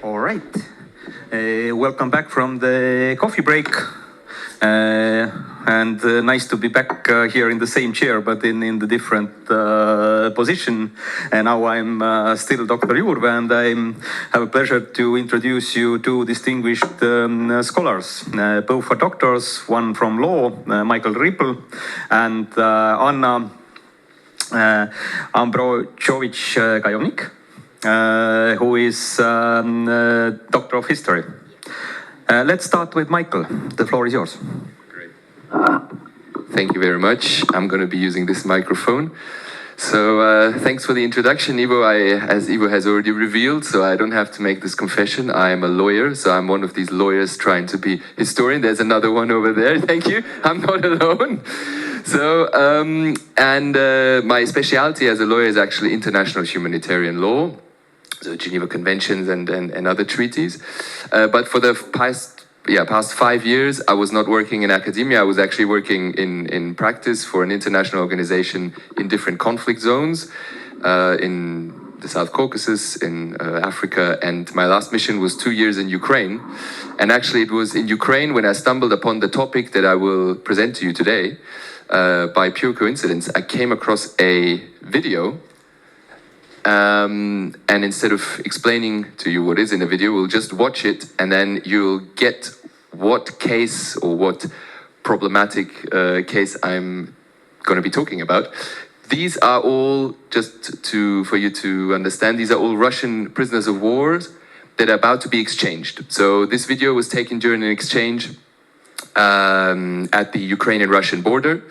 All right. Welcome back from the coffee break. And nice to be back here in the same chair, but in the different position. And now I'm still Dr. Jurve, and I have a pleasure to introduce you to distinguished scholars. Both are doctors, one from law, Michael Riepl, and Anna Ambrozovich-Gajovnik, who is Doctor of History. Let's start with Michael. The floor is yours. Great. Thank you very much. I'm going to be using this microphone. So thanks for the introduction, Ivo. As Ivo has already revealed, so I don't have to make this confession. I am a lawyer, so I'm one of these lawyers trying to be historian. There's another one over there. Thank you. I'm not alone. So, my specialty as a lawyer is actually international humanitarian law, so Geneva Conventions and other treaties. But for the past 5 years, I was not working in academia. I was actually working in practice for an international organization in different conflict zones, in the South Caucasus, in Africa, and my last mission was 2 years in Ukraine. And actually it was in Ukraine when I stumbled upon the topic that I will present to you today. By pure coincidence, I came across a video, and instead of explaining to you what is in the video, we'll just watch it, and then you'll get what case or what problematic case I'm going to be talking about. These are all, for you to understand, these are all Russian prisoners of war that are about to be exchanged. So this video was taken during an exchange at the Ukrainian-Russian border.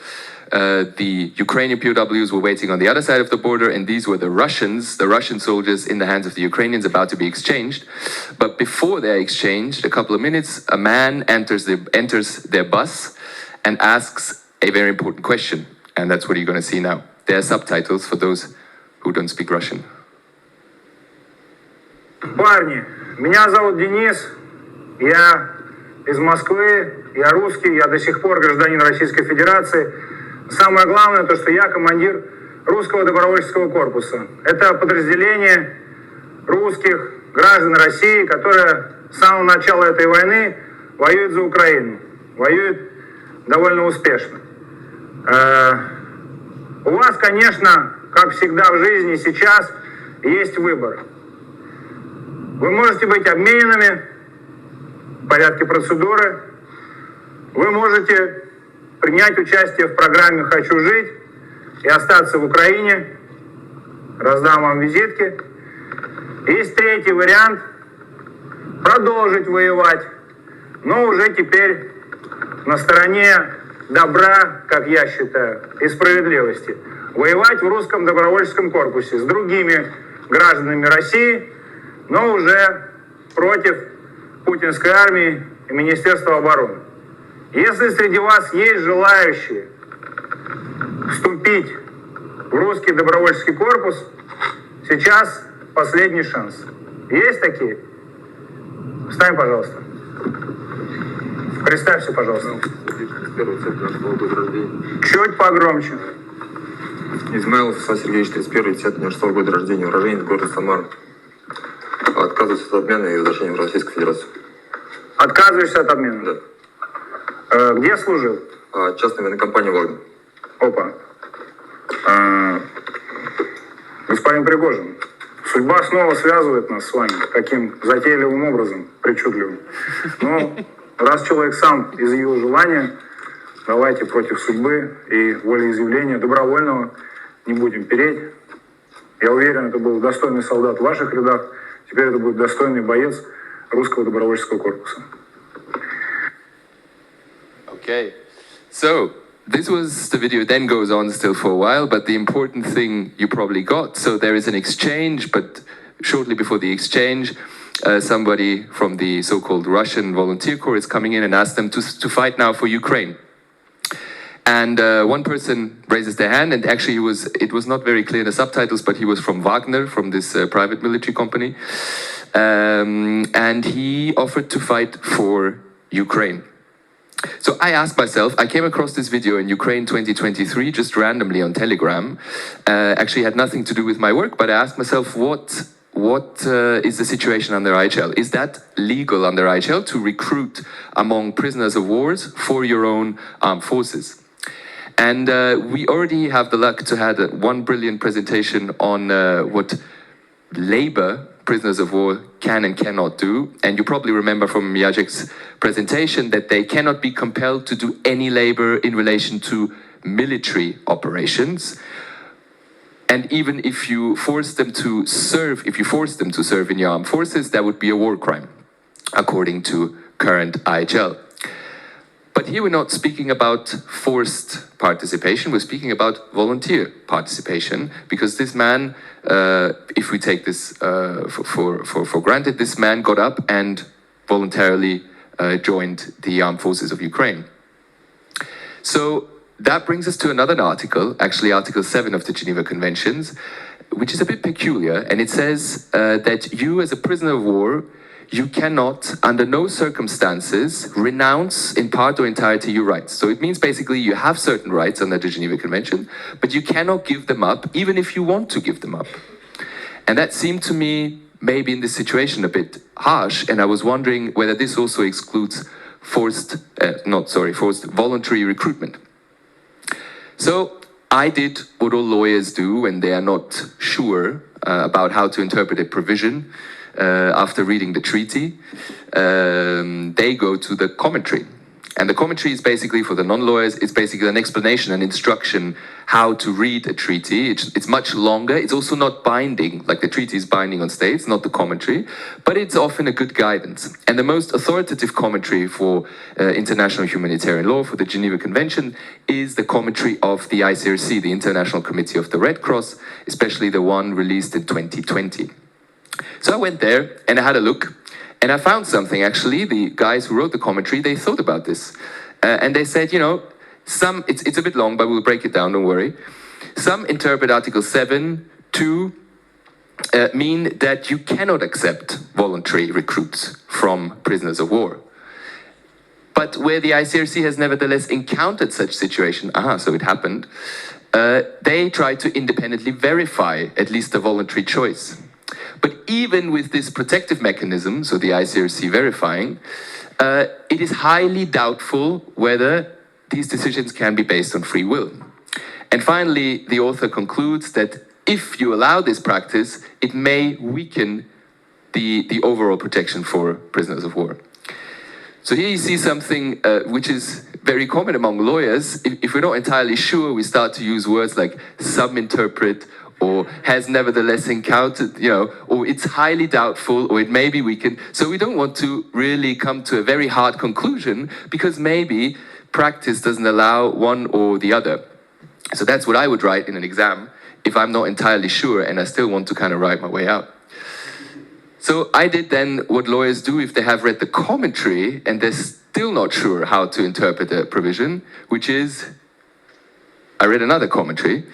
The Ukrainian POWs were waiting on the other side of the border, and these were the Russian soldiers in the hands of the Ukrainians about to be exchanged. But before they're exchanged, a couple of minutes, a man enters their bus and asks a very important question. And that's what you're going to see now. There are subtitles for those who don't speak Russian. Парни, меня зовут Денис, я из Москвы, я русский, я до сих пор гражданин Российской Федерации. Самое главное, то, что я командир русского добровольческого корпуса. Это подразделение русских граждан России, которое с самого начала этой войны воюет за Украину. Воюет довольно успешно. У вас, конечно, как всегда в жизни сейчас, есть выбор. Вы можете быть обмененными в порядке процедуры. Вы можете принять участие в программе «Хочу жить» и остаться в Украине. Раздам вам визитки. Есть третий вариант – продолжить воевать, но уже теперь на стороне добра, как я считаю, и справедливости. Воевать в русском добровольческом корпусе с другими гражданами России, но уже против путинской армии и Министерства обороны. Если среди вас есть желающие вступить в русский добровольческий корпус, сейчас последний шанс. Есть такие? Встань, пожалуйста. Представься, пожалуйста. Чуть погромче. Измайлов Исаак Сергеевич, 31-й, 10 года рождения, уроженец города Самара. Отказываюсь от обмена и возвращения в Российскую Федерацию. Отказываешься от обмена? Да. Где служил? Частная военная компания «Вагнер». Опа. Господин Пригожин, судьба снова связывает нас с вами таким затейливым образом, причудливым. Но раз человек сам изъявил желание, давайте против судьбы и волеизъявления добровольного не будем переть. Я уверен, это был достойный солдат в ваших рядах, теперь это будет достойный боец русского добровольческого корпуса. Okay, so this was the video, then goes on still for a while, but the important thing you probably got, so there is an exchange, but shortly before the exchange, somebody from the so-called Russian volunteer corps is coming in and asks them to fight now for Ukraine. And one person raises their hand, and actually it was not very clear in the subtitles, but he was from Wagner, from this private military company, and he offered to fight for Ukraine. So I asked myself, I came across this video in Ukraine 2023, just randomly on Telegram. Actually had nothing to do with my work, but I asked myself, what what is the situation under IHL? Is that legal under IHL to recruit among prisoners of wars for your own armed forces? And we already have the luck to have one brilliant presentation on what labor prisoners of war can and cannot do. And you probably remember from Jacek's presentation that they cannot be compelled to do any labor in relation to military operations. And even if you force them to serve, in your armed forces, that would be a war crime, according to current IHL. But here we're not speaking about forced participation, we're speaking about volunteer participation, because this man, if we take this for granted, this man got up and voluntarily joined the armed forces of Ukraine. So that brings us to another article, actually Article 7 of the Geneva Conventions, which is a bit peculiar, and it says that you as a prisoner of war, you cannot, under no circumstances, renounce in part or entirety your rights. So it means basically you have certain rights under the Geneva Convention, but you cannot give them up, even if you want to give them up. And that seemed to me, maybe in this situation, a bit harsh, and I was wondering whether this also excludes forced voluntary recruitment. So I did what all lawyers do when they are not sure about how to interpret a provision after reading the treaty. They go to the commentary. And the commentary is basically, for the non-lawyers, it's basically an explanation, an instruction how to read a treaty. It's much longer. It's also not binding, like the treaty is binding on states, not the commentary, but it's often a good guidance. And the most authoritative commentary for international humanitarian law, for the Geneva Convention, is the commentary of the ICRC, the International Committee of the Red Cross, especially the one released in 2020. So I went there and I had a look. And I found something, actually. The guys who wrote the commentary, they thought about this. And they said, you know, it's a bit long, but we'll break it down, don't worry. Some interpret Article 7 to mean that you cannot accept voluntary recruits from prisoners of war. But where the ICRC has nevertheless encountered such situation, so it happened, they try to independently verify at least a voluntary choice. But even with this protective mechanism, so the ICRC verifying, it is highly doubtful whether these decisions can be based on free will. And finally, the author concludes that if you allow this practice, it may weaken the overall protection for prisoners of war. So here you see something which is very common among lawyers. If we're not entirely sure, we start to use words like some-interpret, or has nevertheless encountered, or it's highly doubtful, or it may be weakened. So we don't want to really come to a very hard conclusion, because maybe practice doesn't allow one or the other. So that's what I would write in an exam if I'm not entirely sure and I still want to kind of write my way out. So I did then what lawyers do if they have read the commentary and they're still not sure how to interpret a provision, which is, I read another commentary,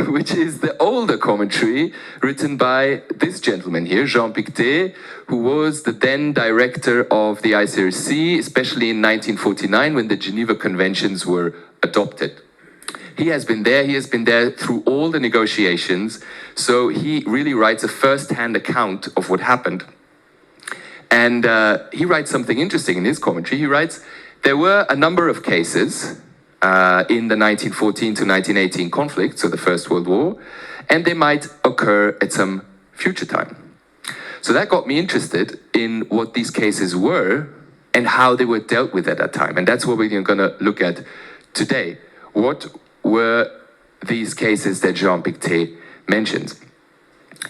which is the older commentary written by this gentleman here, Jean Pictet, who was the then director of the ICRC, especially in 1949 when the Geneva Conventions were adopted. He has been there through all the negotiations, so he really writes a first-hand account of what happened. And he writes something interesting in his commentary. He writes, there were a number of cases in the 1914 to 1918 conflict, so the First World War, and they might occur at some future time. So that got me interested in what these cases were and how they were dealt with at that time. And that's what we're going to look at today. What were these cases that Jean Pictet mentions?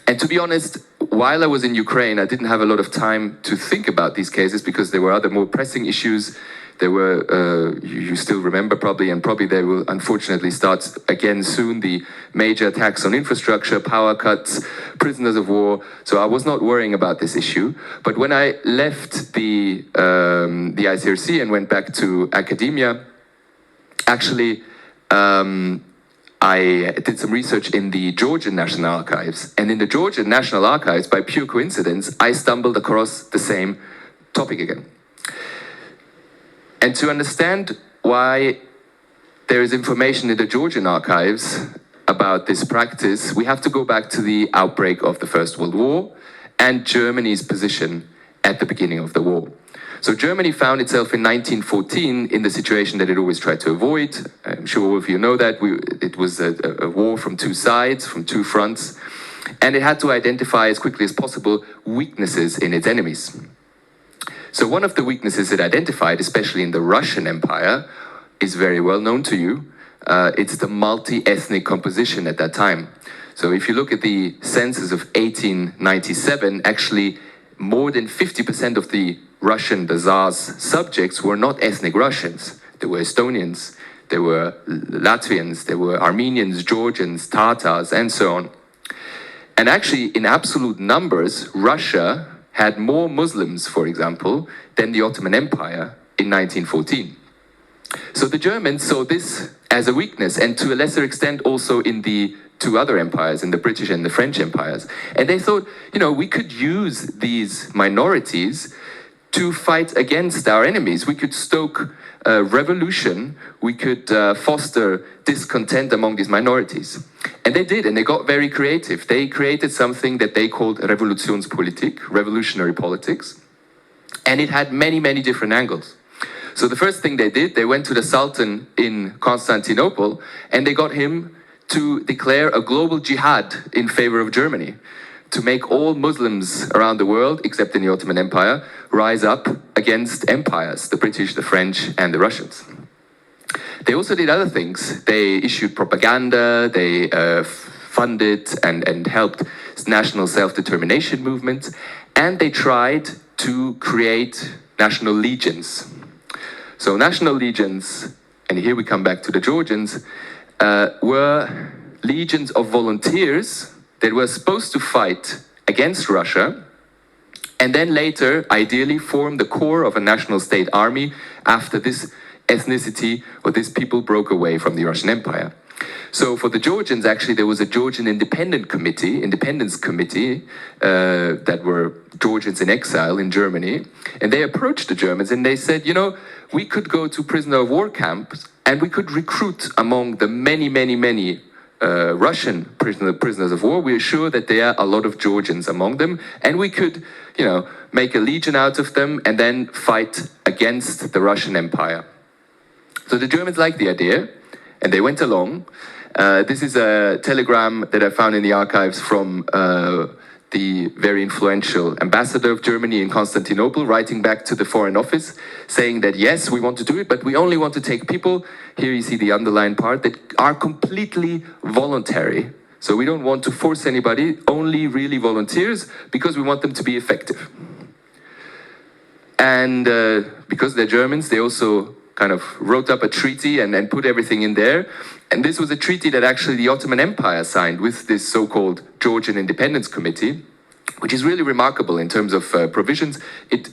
And to be honest, while I was in Ukraine, I didn't have a lot of time to think about these cases because there were other more pressing issues. There were, you still remember probably, and probably they will unfortunately start again soon, the major attacks on infrastructure, power cuts, prisoners of war. So I was not worrying about this issue. But when I left the ICRC and went back to academia, actually, I did some research in the Georgian National Archives. And in the Georgian National Archives, by pure coincidence, I stumbled across the same topic again. And to understand why there is information in the Georgian archives about this practice, we have to go back to the outbreak of the First World War and Germany's position at the beginning of the war. So Germany found itself in 1914 in the situation that it always tried to avoid. I'm sure all of you know that. It was a war from two sides, from two fronts, and it had to identify as quickly as possible weaknesses in its enemies. So one of the weaknesses it identified, especially in the Russian Empire, is very well known to you. It's the multi-ethnic composition at that time. So if you look at the census of 1897, actually more than 50% of the Tsar's subjects were not ethnic Russians. There were Estonians, there were Latvians, there were Armenians, Georgians, Tatars, and so on. And actually, in absolute numbers, Russia had more Muslims, for example, than the Ottoman Empire in 1914. So the Germans saw this as a weakness, and to a lesser extent also in the two other empires, in the British and the French empires. And they thought, you know, we could use these minorities to fight against our enemies. We could stoke revolution, we could foster discontent among these minorities. And they did, and they got very creative. They created something that they called Revolutionspolitik, revolutionary politics, and it had many, many different angles. So the first thing they did, they went to the Sultan in Constantinople, and they got him to declare a global jihad in favor of Germany, to make all Muslims around the world, except in the Ottoman Empire, rise up against empires, the British, the French, and the Russians. They also did other things. They issued propaganda, they funded and helped national self-determination movements, and they tried to create national legions. So national legions, and here we come back to the Georgians, were legions of volunteers that were supposed to fight against Russia, and then later, ideally, form the core of a national state army after this ethnicity or these people broke away from the Russian Empire. So for the Georgians, actually, there was a Georgian independence committee that were Georgians in exile in Germany, and they approached the Germans and they said, you know, we could go to prisoner of war camps and we could recruit among the many, many, many Russian prisoners of war. We are sure that there are a lot of Georgians among them, and we could, you know, make a legion out of them and then fight against the Russian Empire. So the Germans liked the idea, and they went along. This is a telegram that I found in the archives from the very influential ambassador of Germany in Constantinople, writing back to the Foreign Office, saying that yes, we want to do it, but we only want to take people, here you see the underlined part, that are completely voluntary. So we don't want to force anybody, only really volunteers, because we want them to be effective. And because they're Germans, they also kind of wrote up a treaty and put everything in there. And this was a treaty that actually the Ottoman Empire signed with this so-called Georgian Independence Committee, which is really remarkable in terms of provisions. It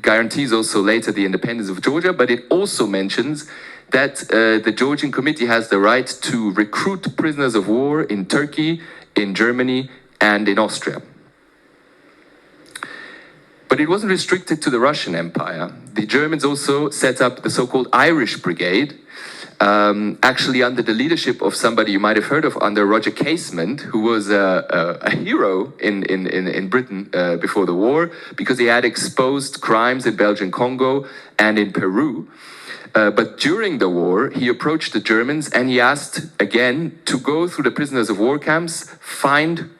guarantees also later the independence of Georgia, but it also mentions that the Georgian Committee has the right to recruit prisoners of war in Turkey, in Germany, and in Austria. But it wasn't restricted to the Russian Empire. The Germans also set up the so-called Irish Brigade, actually under the leadership of somebody you might have heard of, under Roger Casement, who was a hero in Britain before the war, because he had exposed crimes in Belgian Congo and in Peru. But during the war, he approached the Germans and he asked, again, to go through the prisoners of war camps, find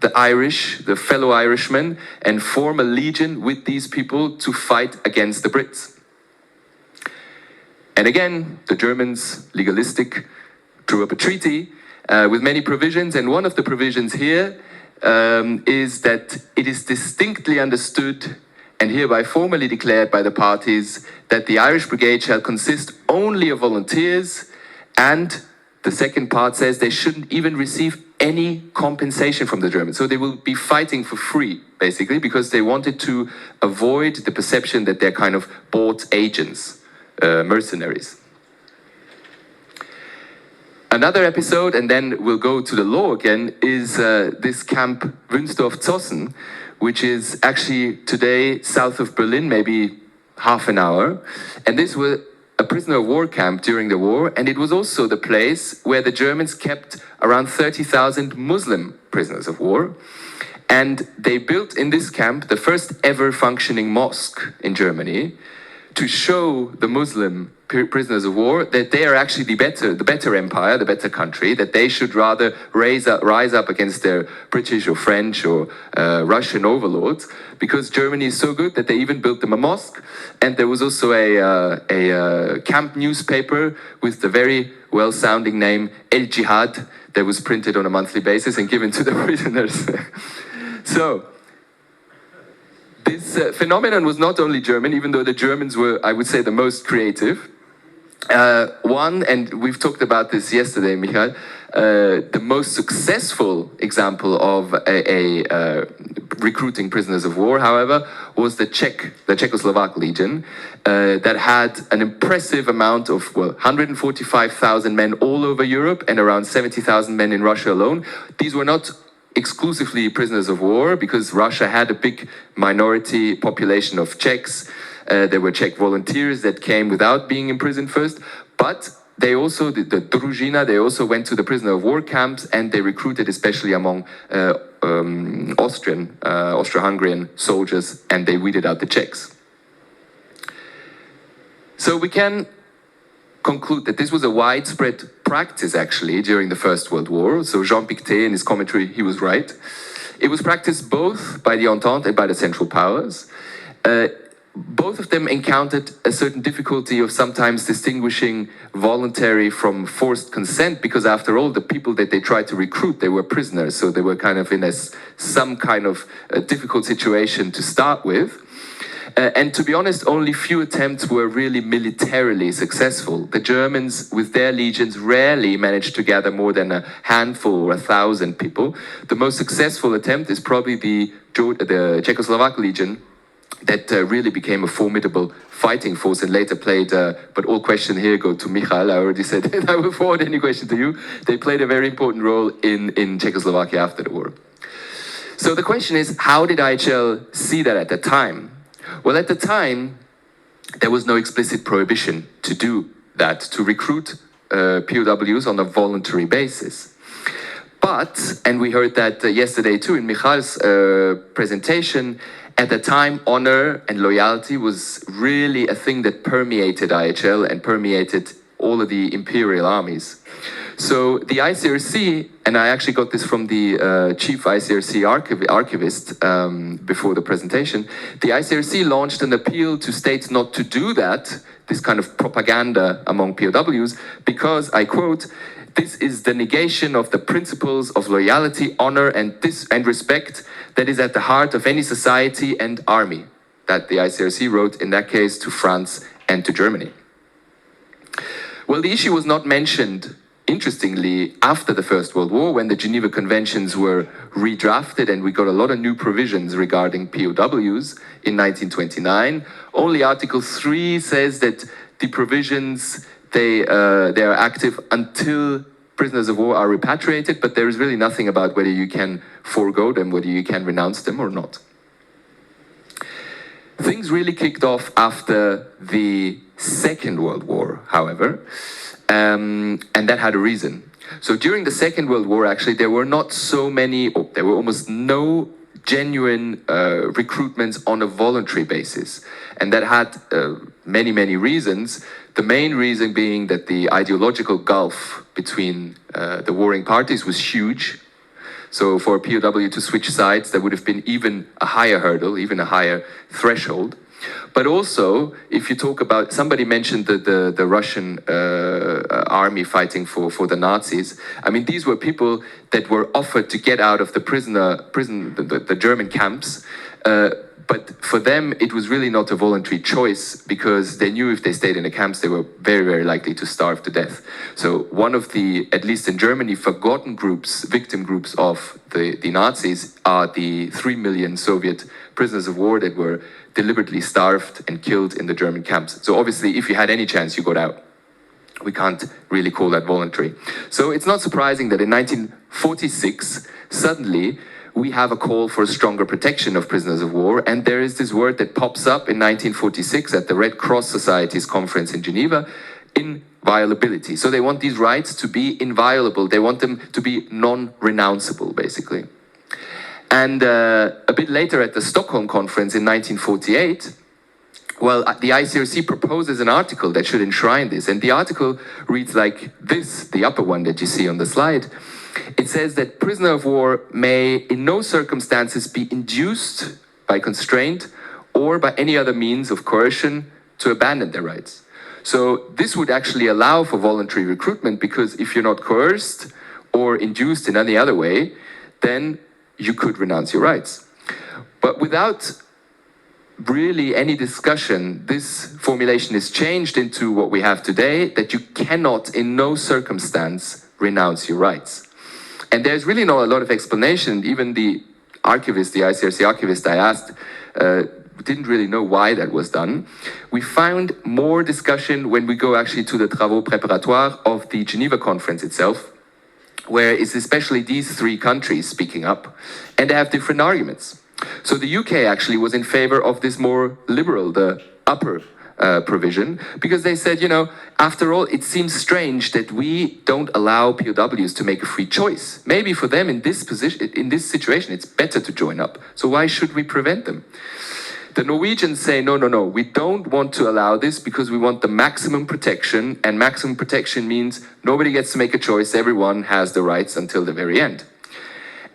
the Irish, the fellow Irishmen, and form a legion with these people to fight against the Brits. And again, the Germans, legalistic, drew up a treaty with many provisions, and one of the provisions here is that it is distinctly understood and hereby formally declared by the parties that the Irish Brigade shall consist only of volunteers, and the second part says they shouldn't even receive any compensation from the Germans. So they will be fighting for free, basically, because they wanted to avoid the perception that they're kind of bought agents, mercenaries. Another episode, and then we'll go to the law again, is this camp Wünsdorf-Zossen, which is actually today south of Berlin, maybe half an hour. And this a prisoner of war camp during the war, and it was also the place where the Germans kept around 30,000 Muslim prisoners of war. And they built in this camp the first ever functioning mosque in Germany to show the Muslim prisoners of war that they are actually the better empire, the better country, that they should rather rise up against their British or French or Russian overlords, because Germany is so good that they even built them a mosque. And there was also a camp newspaper with the very well-sounding name El Jihad that was printed on a monthly basis and given to the prisoners. So, this phenomenon was not only German, even though the Germans were, I would say, the most creative. One, and we've talked about this yesterday, Michael, the most successful example of recruiting prisoners of war, however, was the Czechoslovak Legion, that had an impressive amount of, 145,000 men all over Europe and around 70,000 men in Russia alone. These were not exclusively prisoners of war, because Russia had a big minority population of Czechs. There were Czech volunteers that came without being imprisoned first, but they also, the Druzhina, they also went to the prisoner of war camps, and they recruited especially among Austro-Hungarian soldiers, and they weeded out the Czechs. So we can conclude that this was a widespread practice actually during the First World War. So Jean Pictet in his commentary, he was right. It was practiced both by the Entente and by the Central Powers. Both of them encountered a certain difficulty of sometimes distinguishing voluntary from forced consent, because after all, the people that they tried to recruit, they were prisoners, so they were kind of in some kind of difficult situation to start with. And to be honest, only few attempts were really militarily successful. The Germans, with their legions, rarely managed to gather more than a handful or 1,000 people. The most successful attempt is probably the Czechoslovak Legion, that really became a formidable fighting force and later played, but all question here go to Michal, I already said that, I will forward any question to you. They played a very important role in Czechoslovakia after the war. So the question is, how did IHL see that at the time? Well, at the time, there was no explicit prohibition to do that, to recruit POWs on a voluntary basis. But, and we heard that yesterday too in Michal's presentation, at the time, honor and loyalty was really a thing that permeated IHL and permeated all of the imperial armies. So the ICRC, and I actually got this from the chief ICRC archivist before the presentation, the ICRC launched an appeal to states not to do that, this kind of propaganda among POWs, because, I quote, "This is the negation of the principles of loyalty, honor, and respect that is at the heart of any society and army," that the ICRC wrote in that case to France and to Germany. Well, the issue was not mentioned, interestingly, after the First World War, when the Geneva Conventions were redrafted and we got a lot of new provisions regarding POWs in 1929. Only Article 3 says that the provisions, they are active until prisoners of war are repatriated, but there is really nothing about whether you can forego them, whether you can renounce them or not. Things really kicked off after the Second World War, however, and that had a reason. So during the Second World War, actually, there were not so many, or there were almost no genuine recruitments on a voluntary basis. And that had many, many reasons. The main reason being that the ideological gulf between the warring parties was huge. So for a POW to switch sides, there would have been even a higher hurdle, even a higher threshold. But also, if you talk about, somebody mentioned the Russian army fighting for the Nazis. I mean, these were people that were offered to get out of the German camps. But for them, it was really not a voluntary choice, because they knew if they stayed in the camps, they were very, very likely to starve to death. So one of the, at least in Germany, forgotten groups, victim groups of the Nazis are the 3 million Soviet prisoners of war that were deliberately starved and killed in the German camps. So obviously, if you had any chance, you got out. We can't really call that voluntary. So it's not surprising that in 1946, suddenly, we have a call for a stronger protection of prisoners of war. And there is this word that pops up in 1946 at the Red Cross Society's conference in Geneva, inviolability. So they want these rights to be inviolable. They want them to be non-renounceable, basically. And a bit later at the Stockholm conference in 1948, well, the ICRC proposes an article that should enshrine this. And the article reads like this, the upper one that you see on the slide. It says that prisoner of war may in no circumstances be induced by constraint or by any other means of coercion to abandon their rights. So this would actually allow for voluntary recruitment, because if you're not coerced or induced in any other way, then you could renounce your rights. But without really any discussion, this formulation is changed into what we have today, that you cannot in no circumstance renounce your rights. And there's really not a lot of explanation. Even the archivist, the ICRC archivist I asked, didn't really know why that was done. We found more discussion when we go actually to the travaux préparatoires of the Geneva conference itself, where it's especially these three countries speaking up, and they have different arguments. So the UK actually was in favor of this more liberal, the upper provision, because they said, you know, after all, it seems strange that we don't allow POWs to make a free choice. Maybe for them in this position, in this situation, it's better to join up. So why should we prevent them? The Norwegians say, no, no, no, we don't want to allow this because we want the maximum protection, and maximum protection means nobody gets to make a choice, everyone has the rights until the very end.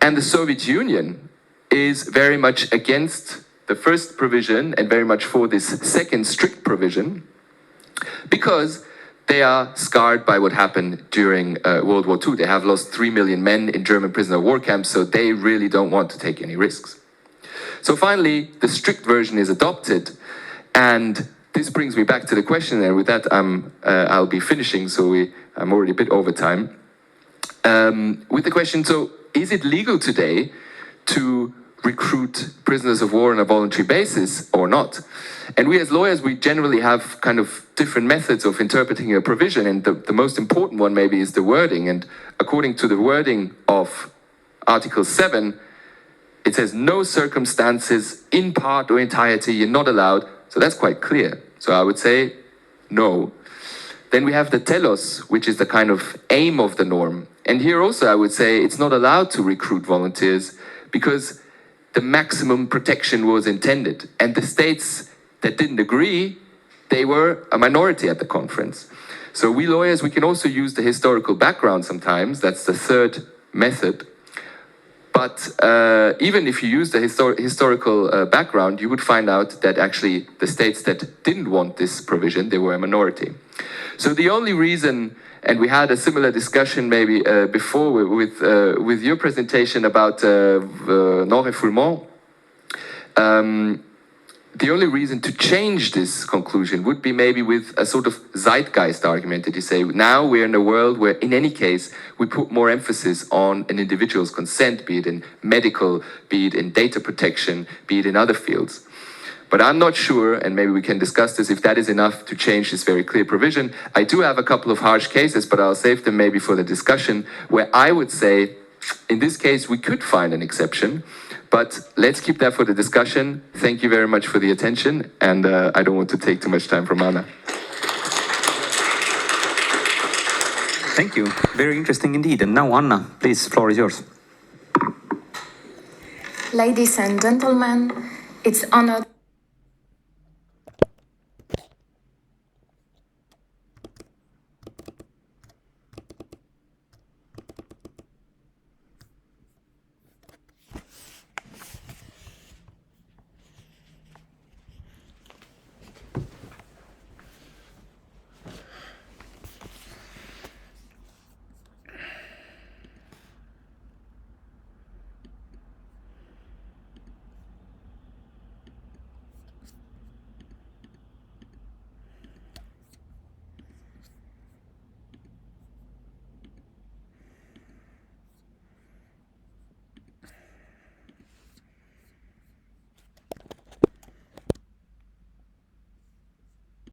And the Soviet Union is very much against the first provision and very much for this second strict provision, because they are scarred by what happened during World War II. They have lost 3 million men in German prisoner of war camps, so they really don't want to take any risks. So finally, the strict version is adopted, and this brings me back to the question, and with that I'll be finishing, so I'm already a bit over time. With the question, so is it legal today to recruit prisoners of war on a voluntary basis or not? And we as lawyers, we generally have kind of different methods of interpreting a provision, and the most important one maybe is the wording. And according to the wording of Article 7, it says no circumstances in part or entirety you're not allowed. So that's quite clear. So I would say no. Then we have the telos, which is the kind of aim of the norm. And here also I would say it's not allowed to recruit volunteers because the maximum protection was intended. And the states that didn't agree, they were a minority at the conference. So we lawyers, we can also use the historical background sometimes. That's the third method. But even if you use the historical background, you would find out that actually the states that didn't want this provision, they were a minority. So the only reason, and we had a similar discussion maybe before with your presentation about non-refoulement, the only reason to change this conclusion would be maybe with a sort of zeitgeist argument that you say, now we're in a world where in any case we put more emphasis on an individual's consent, be it in medical, be it in data protection, be it in other fields. But I'm not sure, and maybe we can discuss this, if that is enough to change this very clear provision. I do have a couple of harsh cases, but I'll save them maybe for the discussion, where I would say, in this case, we could find an exception. But let's keep that for the discussion. Thank you very much for the attention, and I don't want to take too much time from Anna. Thank you. Very interesting indeed. And now, Anna, please, floor is yours. Ladies and gentlemen, it's an honor